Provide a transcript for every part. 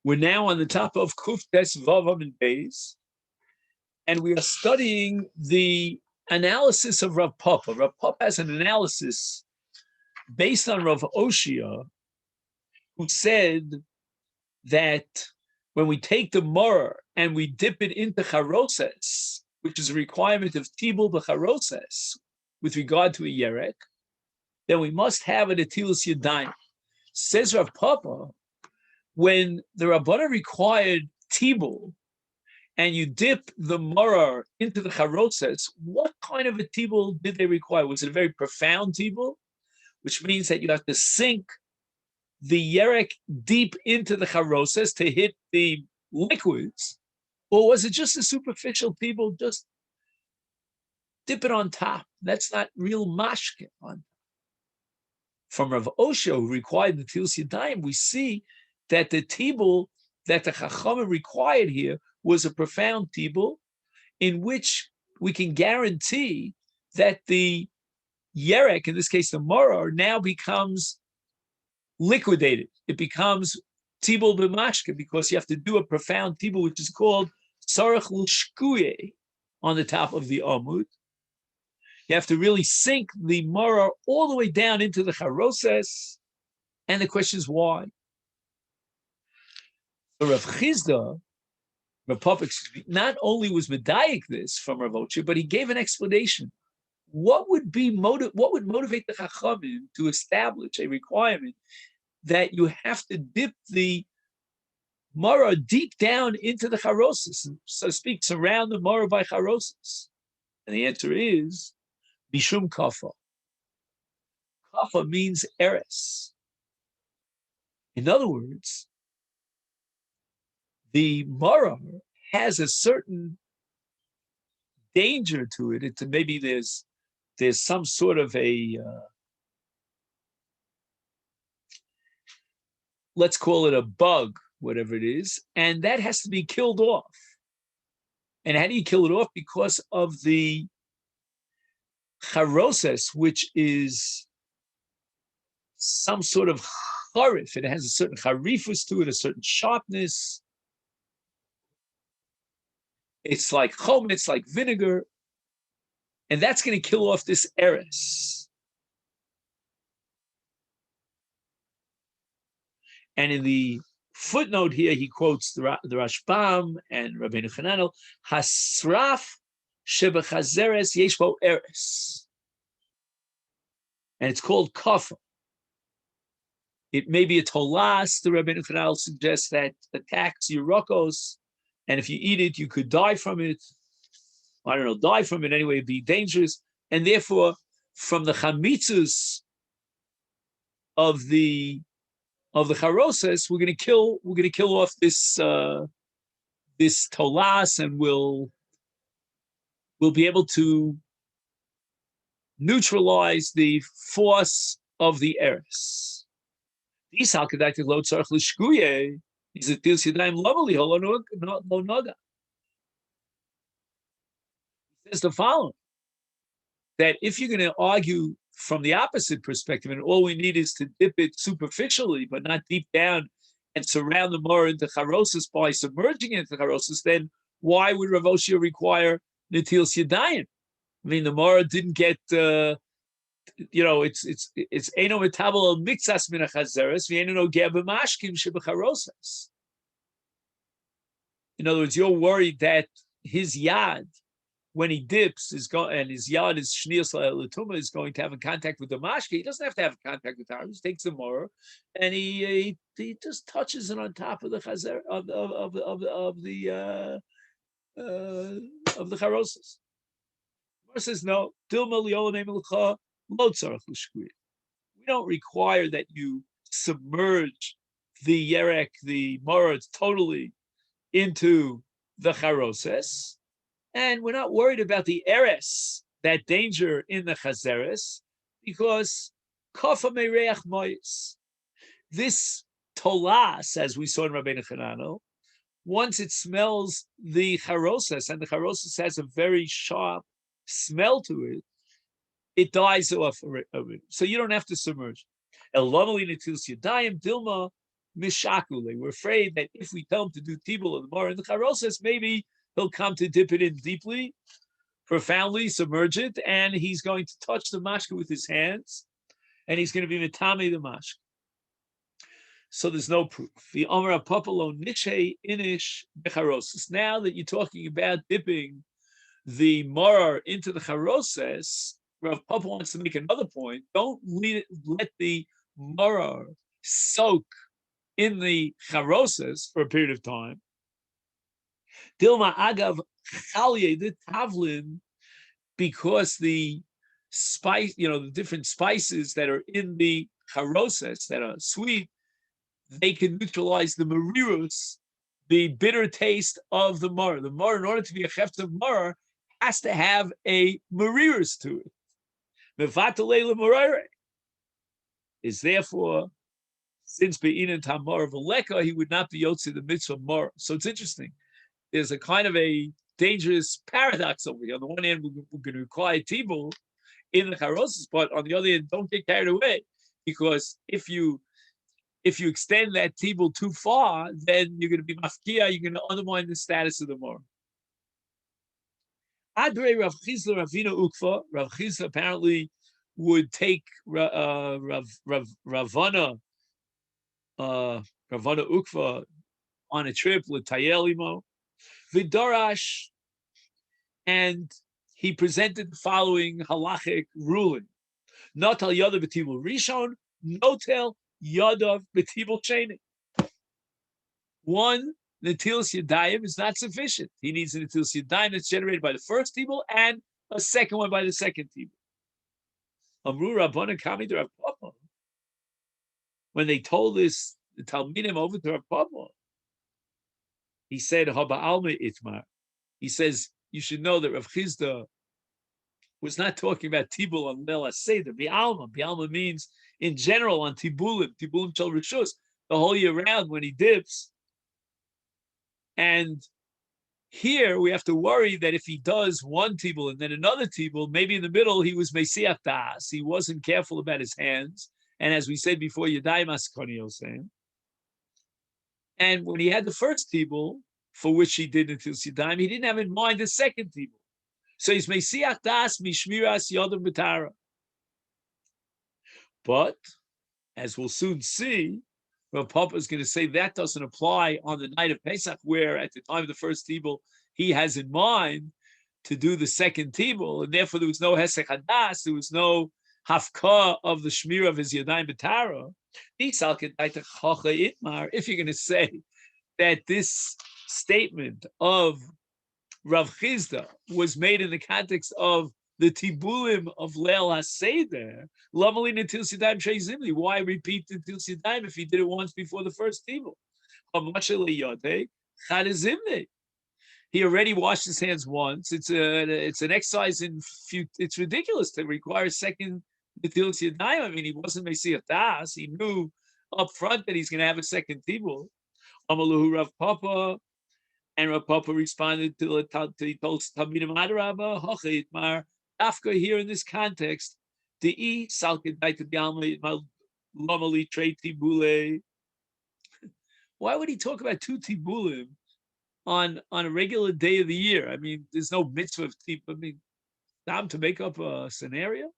We're now on the top of Kuf Tes Vavam and Beis, and we are studying the analysis of Rav Papa. Rav Papa has an analysis based on Rav Oshia, who said that when we take the moror and we dip it into charoses, which is a requirement of tibul b'charoses with regard to a yerek, then we must have an atilas yadayim. Says Rav Papa, when the Rabbana required tibul and you dip the moror into the charoses, what kind of a tibul did they require? Was it a very profound tibul, which means that you have to sink the yerek deep into the charoses to hit the liquids, or was it just a superficial tibul, just dip it on top? That's not real mashkin on. From Rav Osho, who required the tilas yadayim, we see that the tibul that the Chachamim required here was a profound tibul, in which we can guarantee that the yerek, in this case the moror, now becomes liquidated. It becomes tibul b'mashke, because you have to do a profound tibul, which is called sarach l'shkuye, on the top of the amud. You have to really sink the moror all the way down into the charoses, and the question is why. So Rav Chizda, Rav Papa, not only was medayik this from Rav Oshia, but he gave an explanation. What would motivate the Chachamim to establish a requirement that you have to dip the moror deep down into the charoses, so to speak, surround the moror by charoses? And the answer is Mishum Kafa. Kafa means eres. In other words, the moror has a certain danger to it. Maybe there's some sort of a let's call it a bug, whatever it is, and that has to be killed off. And how do you kill it off? Because of the charoses, which is some sort of charif. It has a certain charifus to it, a certain sharpness. It's like chometz, like vinegar, and that's going to kill off this eres. And in the footnote here, he quotes the Rashbam and Rabbeinu Chananel, Hasraf shebechazeres yesh bo eres. And it's called kafa. It may be a tolas. The Rabbeinu Chananel suggests that attacks Yerokos, and if you eat it, you could die from it. I don't know, die from it anyway, it'd be dangerous. And therefore, from the chamitzus of the charoses, we're going to kill off this this tolas, and we'll be able to neutralize the force of the eres. Says the following, that if you're going to argue from the opposite perspective, and all we need is to dip it superficially, but not deep down, and surround the moror into charoses by submerging it into charoses, then why would Rav Oshia require netilas yadayim? I mean, the moror didn't get, it's eno metabel mixas min hachazeres v'eno nogeh b'mashkim shebecharoses. In other words, you're worried that his yad, when he dips, and his yad is shnius l'tuma, is going to have a contact with the mashke. He doesn't have to have contact with the he just takes the moror and he just touches it on top of the chazer of the charoses. Gemara says no. We don't require that you submerge the yerek, the moror, totally into the charoses. And we're not worried about the eres, that danger in the chazeres, because kafa mereach mois. This tolas, as we saw in Rabbeinu Chananel, once it smells the charoses, and the charoses has a very sharp smell to it, it dies off. So you don't have to submerge. El lamali netilas yadayim dilma mishakule. We're afraid that if we tell him to do tibul of the Mara in the charoses, maybe he'll come to dip it in deeply, profoundly, submerge it, and he's going to touch the mashka with his hands, and he's going to be mitame the mashka. So there's no proof. The Amar Apopolo Nishe Inish Becharosis. Now that you're talking about dipping the Morar into the Charoses, Rav Papa wants to make another point. Don't let the Morar soak in the Charoses for a period of time. Dilma Agav Chalye, the Tavlin, because the spice, the different spices that are in the Charoses that are sweet, they can neutralize the marirus, the bitter taste of the mar. The mar, in order to be a chefetz of mar, has to have a marirus to it. Mevatalei marire is therefore, since be'inan tamar v'leka, he would not be yotze the mitzvah mar. So it's interesting. There's a kind of a dangerous paradox over here. On the one hand, we're going to require tibul in the charoses, but on the other hand, don't get carried away, because if you extend that tibul too far, then you're going to be mafkia, you're going to undermine the status of the mor. Adre Rav Chizla Ravina Ukva. Rav Chizla apparently would take Ravana Ukva on a trip with Tayelimo, Vidorash, and he presented the following halachic ruling: Notal Yoda B'Tibul Rishon, Notel Yadav B'Tibul Sheni. One Natilas Yadayim is not sufficient. He needs a Natilas Yadayim that's generated by the first tibul and a second one by the second tibul. Amru Rabbana Kami to Rav Papa. When they told this, the Talmidim over to Rav Papa, he said, Haba Alma Itmar. He says, you should know that Rav Chizda was not talking about tibul on Leil HaSeder. Bi'alma. Bi'alma means in general on tibulim shel rishus, the whole year round when he dips. And here we have to worry that if he does one tibul and then another tibul, maybe in the middle he was mesiach das. He wasn't careful about his hands. And as we said before, Yadayim Askoniosim. And when he had the first tibul, for which he did until Yadayim, he didn't have in mind the second tibul. So he's mesiach das mishmiras yodam b'tara. But as we'll soon see, Rav Papa is going to say that doesn't apply on the night of Pesach, where at the time of the first tibul he has in mind to do the second tibul, and therefore there was no hesek hadas, there was no hafka of the shmir of his yadayim b'tara. If you're going to say that this statement of Rav Chizda was made in the context of the tibulim of Leil HaSeder, Lamali Natil Sidayim Shei Zimli. Why repeat Natil Sidayim if he did it once before the first tibul? He already washed his hands once. It's an exercise in it's ridiculous to require a second Natil Sidayim. I mean, he wasn't Mesiach Das. He knew up front that he's going to have a second tibul. Amaluhu Rav Papa. And Rav Papa responded to he told Talmidim Adarabba, Hoche Itmar, Afka here in this context, the E Salkid Daitadgalma Lomali Trade Tibule. Why would he talk about two tibulim on a regular day of the year? I mean, there's no mitzvah of tibul. I mean, time to make up a scenario.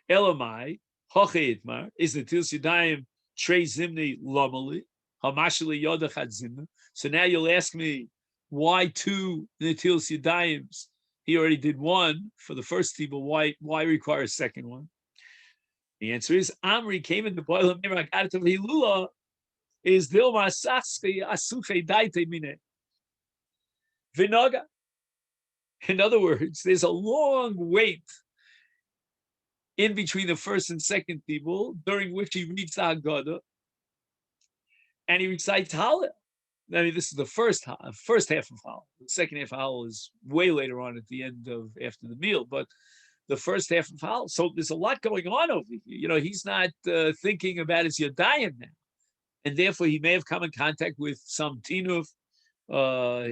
Elamai, Hoche Itmar, is the Til Sidayim Trey Zimni Lomali. So now you'll ask me, why two Natil Yadayims? He already did one for the first tibul. Why require a second one? The answer is Amri came in the boil of Hilula is Dilma Saske Asufe Daite Mine. Vinoga. In other words, there's a long wait in between the first and second tibul, during which he reads the Haggadah. And he recites Hallel. I mean, this is the first half of Hallel. The second half of Hallel is way later on at the end of after the meal, but the first half of Hallel. So there's a lot going on over here. You know, he's not thinking about his Yadayim now, and therefore he may have come in contact with some Tinuf.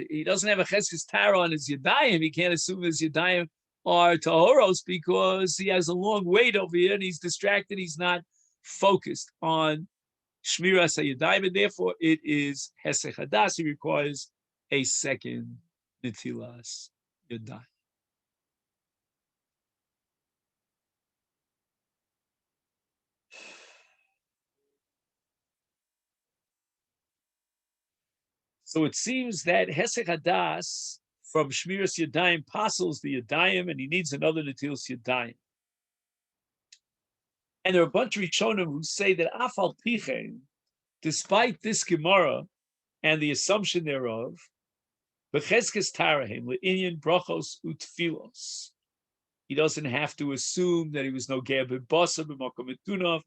He doesn't have a Cheskes Tara on his Yadayim. He can't assume his Yadayim are Tahoros because he has a long wait over here and he's distracted. He's not focused on Shmiras hayadayim, and therefore it is hesech hadas. It requires a second netilas yadayim. So it seems that hesech hadas from shmiras yadayim passes the yadayim, and he needs another netilas yadayim. And there are a bunch of Rishonim who say that afal pichen, despite this Gemara and the assumption thereof, b'cheskes tarahim le'inyan brachos utfilos. He doesn't have to assume that he was no ger b'basa b'makom etunav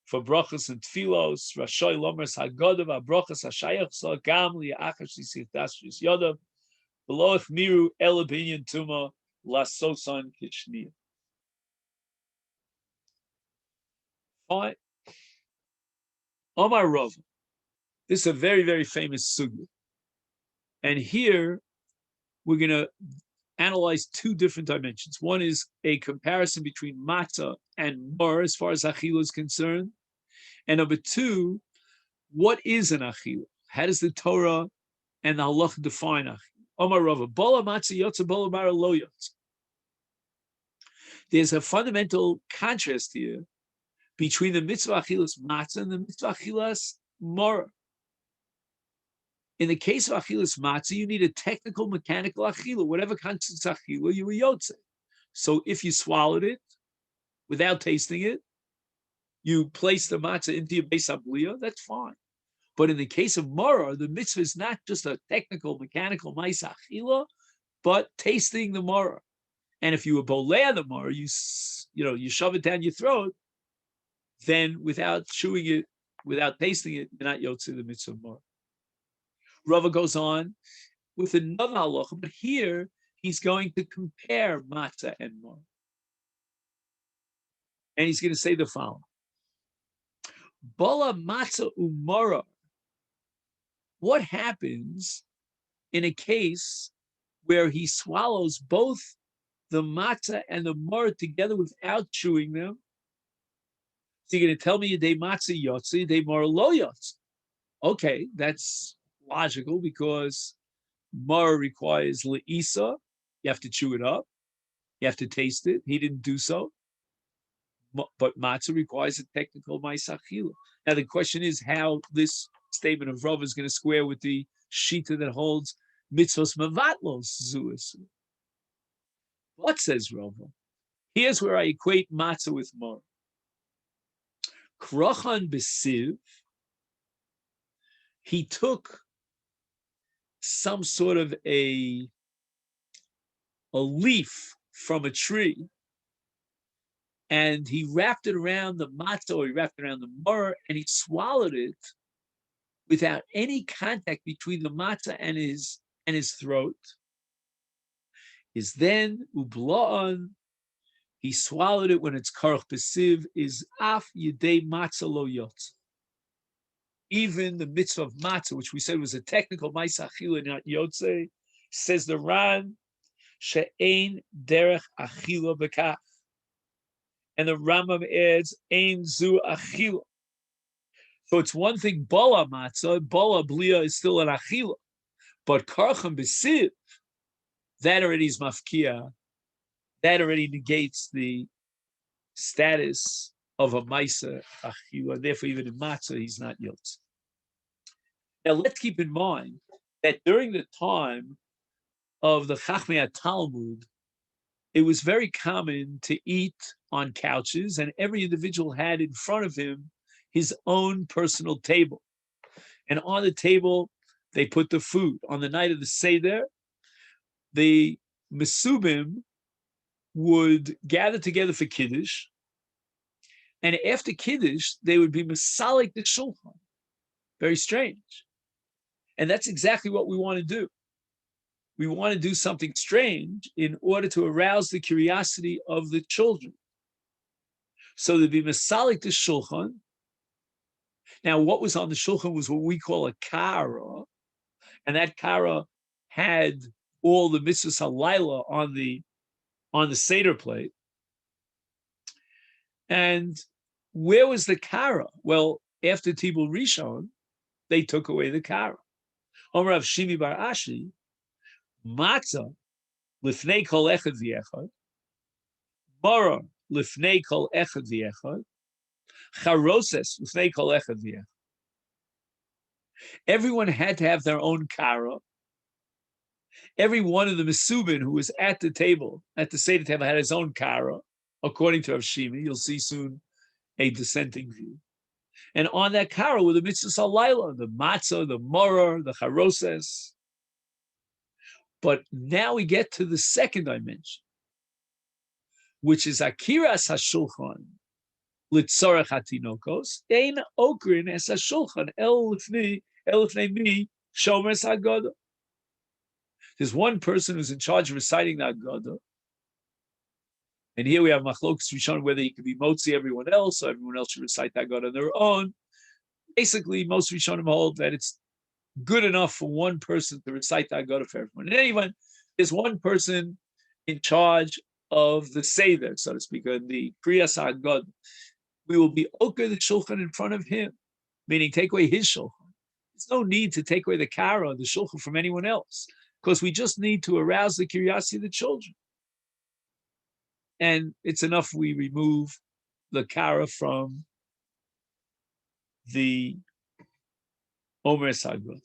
for brachos and tfilos. Rashay lomers hagadav ha'brachos ha'shayach sa gam li'achash l'sichtas shis yodav v'loach miru ela b'inyan tuma lasosan kishniya. Fine. Omar Rav. This is a very, very famous sugya. And here we're going to analyze two different dimensions. One is a comparison between matzah and mar as far as achila is concerned. And number two, what is an achila? How does the Torah and the halach define achila? Omar Rava, bola matzah yotza, bola mara lo yotza. There's a fundamental contrast here between the mitzvah achilas matzah and the mitzvah achilas mar. In the case of achilas matzah, you need a technical, mechanical achila. Whatever constitutes achila, you were yotze. So if you swallowed it without tasting it, you place the matzah into your beis habliya, that's fine. But in the case of maror, the mitzvah is not just a technical, mechanical ma'isa achila, but tasting the maror. And if you were bolea the maror, you shove it down your throat, then without chewing it, without tasting it, you're not yotze the mitzvah of maror. Rava goes on with another halacha, but here he's going to compare matzah and mar. And he's going to say the following. Bala matzah umara. What happens in a case where he swallows both the matzah and the mar together without chewing them? So you're going to tell me day matzah yotzi, day mar lo yotzi. Okay, that's logical because mar requires le'isa. You have to chew it up. You have to taste it. He didn't do so. But matzah requires a technical ma'isa achila. Now the question is how this statement of Rav is going to square with the shita that holds mitzvos mevatlos zuas. What says Rav? Here's where I equate matzah with mar. Krochan besiv. He took some sort of a leaf from a tree, and he wrapped it around the matzah, or he wrapped it around the mar, and he swallowed it without any contact between the matzah and his throat. Is then ubla'an, he swallowed it when it's karach besiv, is af yedei matzah lo yotz. Even the mitzvah of matzah, which we said was a technical ma'isa achila, not yotze, says the Ran, she'ein derech achila bekach. And the Rambam adds, ein zu achila. So it's one thing, bala matzah, bala blia is still an achila. But karcham besiv, that already is mafkia. That already negates the status of a ma'isa achila. Therefore, even in matzah, he's not yotze. Now, let's keep in mind that during the time of the Chachmei Talmud, it was very common to eat on couches, and every individual had in front of him his own personal table. And on the table, they put the food. On the night of the Seder, the Mesubim would gather together for Kiddush, and after Kiddush, they would be Masalik the Shulchan. Very strange. And that's exactly what we want to do. We want to do something strange in order to arouse the curiosity of the children. So there'd be Masalik the Shulchan. Now, what was on the Shulchan was what we call a kara, and that kara had all the mitzvahs halayla on the Seder plate. And where was the kara? Well, after Tibul Rishon, they took away the kara. Omer Rav Shimi bar Ashi, matzah lifnei kol echad v'echad, maror lifnei kol echad v'echad, charoses lifnei kol echad v'echad. Everyone had to have their own kara. Every one of the Mesubin who was at the table, at the Seder table, had his own kara, according to Rav Shimi. You'll see soon a dissenting view. And on that kara were the mitzvahs halayla, the matzah, the moror, the charoses. But now we get to the second dimension, which is akiras hashulchan litzorach hatinokos ein okrin es hashulchan el lifnei mi shomers haggadah. There's one person who's in charge of reciting the Haggadah. And here we have Machlokas Rishon, whether he could be motzi everyone else, or everyone else should recite the Haggadah on their own. Basically, most Rishonim hold that it's good enough for one person to recite the Haggadah for everyone. In any event, there's one person in charge of the Seder, so to speak, of the Kriyas Haggadah. We will be oker the Shulchan in front of him, meaning take away his Shulchan. There's no need to take away the Kara or the Shulchan from anyone else, because we just need to arouse the curiosity of the children. And it's enough we remove the kara from the Omer Sagod.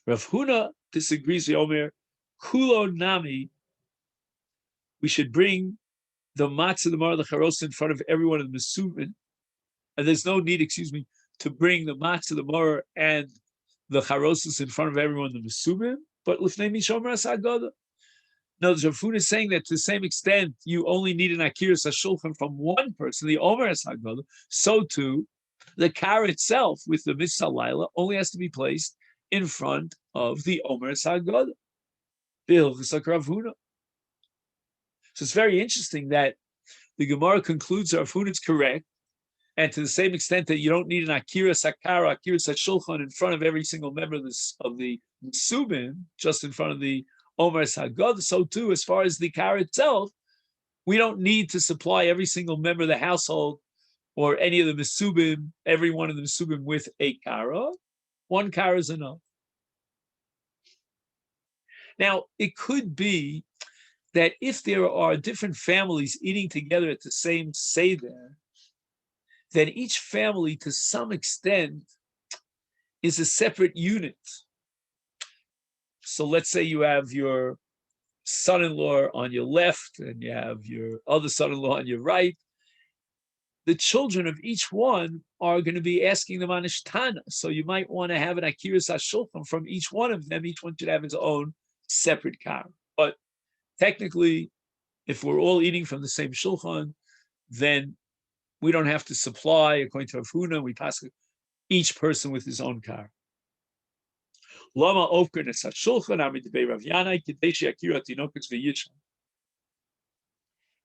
Rav Huna disagrees with Omer, Kulo Nami, we should bring the matzah, the mar, the charos in front of everyone in the Mesubin. And there's no need, to bring the matzah, the mar, and the charosis in front of everyone in the Mesubin. But Lifnei Mishomer Haggadah. No, Rav Huna is saying that to the same extent you only need an akiras hashulchan from one person, the Omer Haggadah. So too, the kara itself with the mitzvah laila only has to be placed in front of the Omer Haggadah. Rav Huna. So it's very interesting that the Gemara concludes Rav Huna is correct, and to the same extent that you don't need an akiras hakara, akiras hashulchan in front of every single member of the Mesubin, just in front of the Omer Haggadah, so too, as far as the kara itself, we don't need to supply every single member of the household or any of the Mesubim, every one of the Mesubim with a kara. One kara is enough. Now, it could be that if there are different families eating together at the same Seder, then each family, to some extent, is a separate unit. So let's say you have your son-in-law on your left and you have your other son-in-law on your right. The children of each one are going to be asking the manishtana. So you might want to have an akiras hashulchan from each one of them. Each one should have his own separate kara. But technically, if we're all eating from the same shulchan, then we don't have to supply, according to Rav Huna, we pass each person with his own kara. Lama ofker es hashulchan amid Rav Yanai kadeshi akira tinokus v'yishon.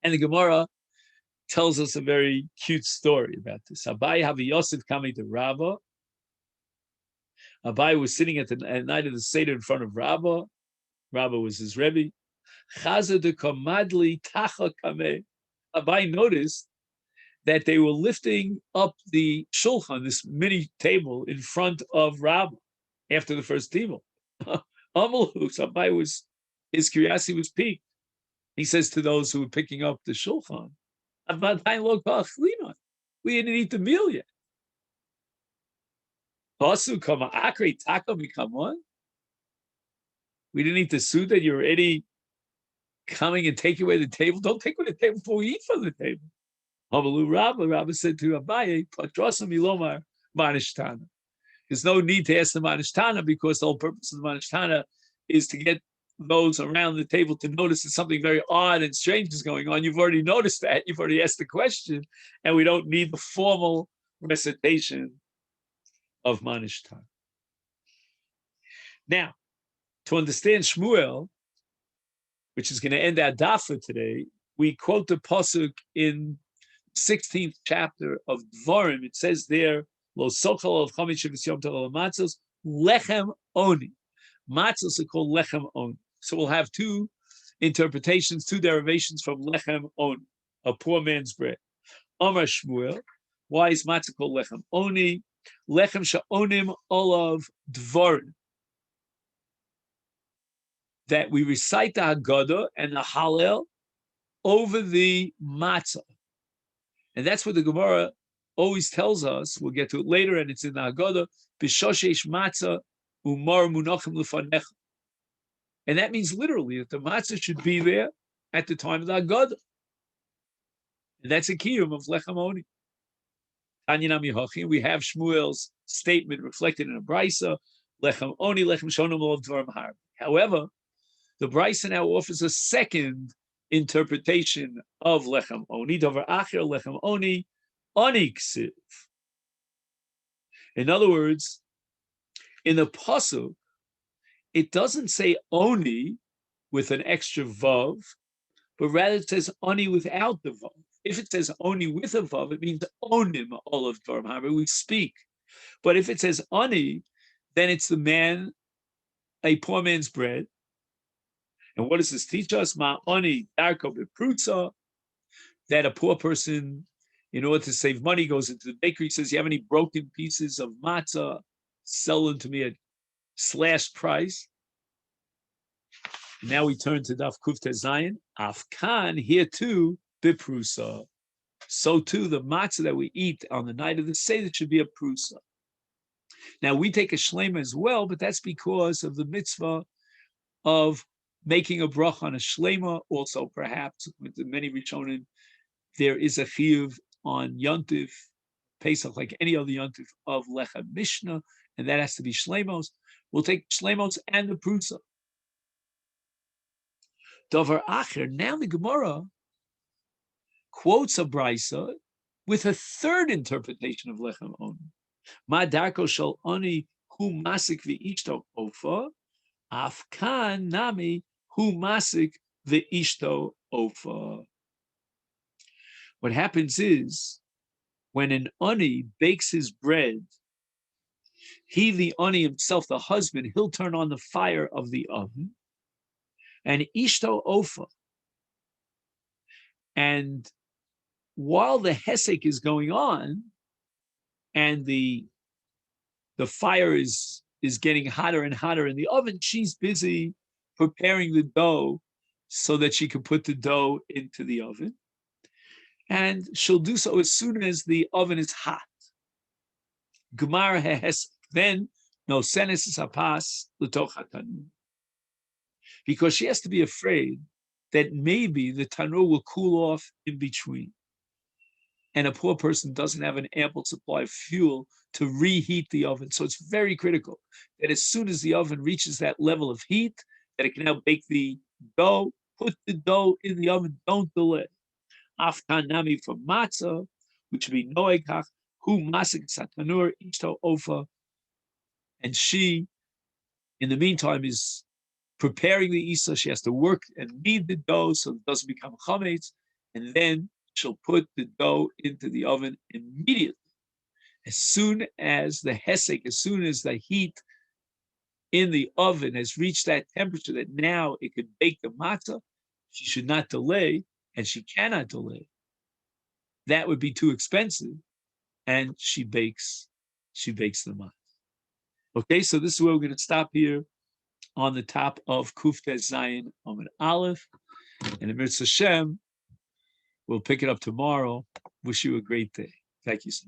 And the Gemara tells us a very cute story about this. Abai Havi Yosef coming to Rabbah. Abai was sitting at the night of the Seder in front of Rabbah. Rabbah was his Rebbe. Chaza de Kamadli Tacha Kameh. Abai noticed that they were lifting up the shulchan, this mini table, in front of Rabbah after the first table. Abai his curiosity was piqued. He says to those who were picking up the shulchan, we didn't eat the meal yet. We didn't eat the suda. You're already coming and taking away the table. Don't take away the table before we eat from the table. Rabbi said to Abaye, there's no need to ask the manishtana, because the whole purpose of the manishtana is to get those around the table to notice that something very odd and strange is going on. You've already noticed that. You've already asked the question, and we don't need the formal recitation of manishtana. Now, to understand Shmuel, which is going to end our daf for today, we quote the pasuk in 16th chapter of Dvarim. It says there, Lo sochal of chamish v'yom tov matzos lechem oni. Matzos are called lechem oni. So we'll have two interpretations, two derivations from lechem oni, a poor man's bread. Amar Shmuel, why is matzah called lechem oni? lechem sha'onim olav dvorim, that we recite the Haggadah and the Hallel over the matzah. And that's what the Gemara always tells us. We'll get to it later, and it's in the Haggadah, b'shoshesh matzah umar munachim lefanecha. And that means literally that the matzah should be there at the time of the Haggadah. And that's a kiyum of lechem oni. We have Shmuel's statement reflected in a brisa, lechem oni, lechem shonim olav dvarim har. However, the brisa now offers a second interpretation of lechem oni, davar acher lechem oni, oni ksiv. In other words, in the pasuk, it doesn't say oni with an extra vav, but rather it says oni without the vav. If it says oni with a vav, it means onim olav dvarim har, we speak. But if it says oni, then it's the man, a poor man's bread. And what does this teach us? Ma oni darko beprutza, that a poor person, in order to save money, goes into the bakery, says, you have any broken pieces of matzah? Sell them to me at slashed price. And now we turn to Daf Kuf Tes Zayin. Afkan, here too, biprusa. So too, the matzah that we eat on the night of the Seder should be a prusa. Now we take a shlema as well, but that's because of the mitzvah of making a bracha on a shlema. Also, perhaps with the many Rishonim, there is a chiyuv on Yontif, Pesach, like any other Yontif of Lecha Mishnah, and that has to be shlemos. We'll take shlemos and the prusa. Davar acher. Now the Gemara quotes a brisa with a third interpretation of lechem oni. Ma darko shel oni hu masik v'ishto ofa, afkan nami hu masik v'ishto ofa. What happens is, when an oni bakes his bread, he, the oni himself, the husband, he'll turn on the fire of the oven, and ishto ofa. And while the hesek is going on, and the fire is getting hotter and hotter in the oven, she's busy preparing the dough so that she can put the dough into the oven. And she'll do so as soon as the oven is hot. Gemara hehesek. Then no senes hapas l'toch hatanur, because she has to be afraid that maybe the tanur will cool off in between, and a poor person doesn't have an ample supply of fuel to reheat the oven. So it's very critical that as soon as the oven reaches that level of heat, that it can now bake the dough. Put the dough in the oven. Don't delay. Afkan nami for matzah, which would be noegach hu masik satanur ishto ofa. And she, in the meantime, is preparing the isa. She has to work and knead the dough so it doesn't become chametz. And then she'll put the dough into the oven immediately. As soon as the hesek, as soon as the heat in the oven has reached that temperature that now it could bake the matzah, she should not delay, and she cannot delay. That would be too expensive. And she bakes the matzah. Okay, so this is where we're going to stop here on the top of Kuf Tes Zayin Amud Aleph. And in Mitzvah Hashem, we'll pick it up tomorrow. Wish you a great day. Thank you so much.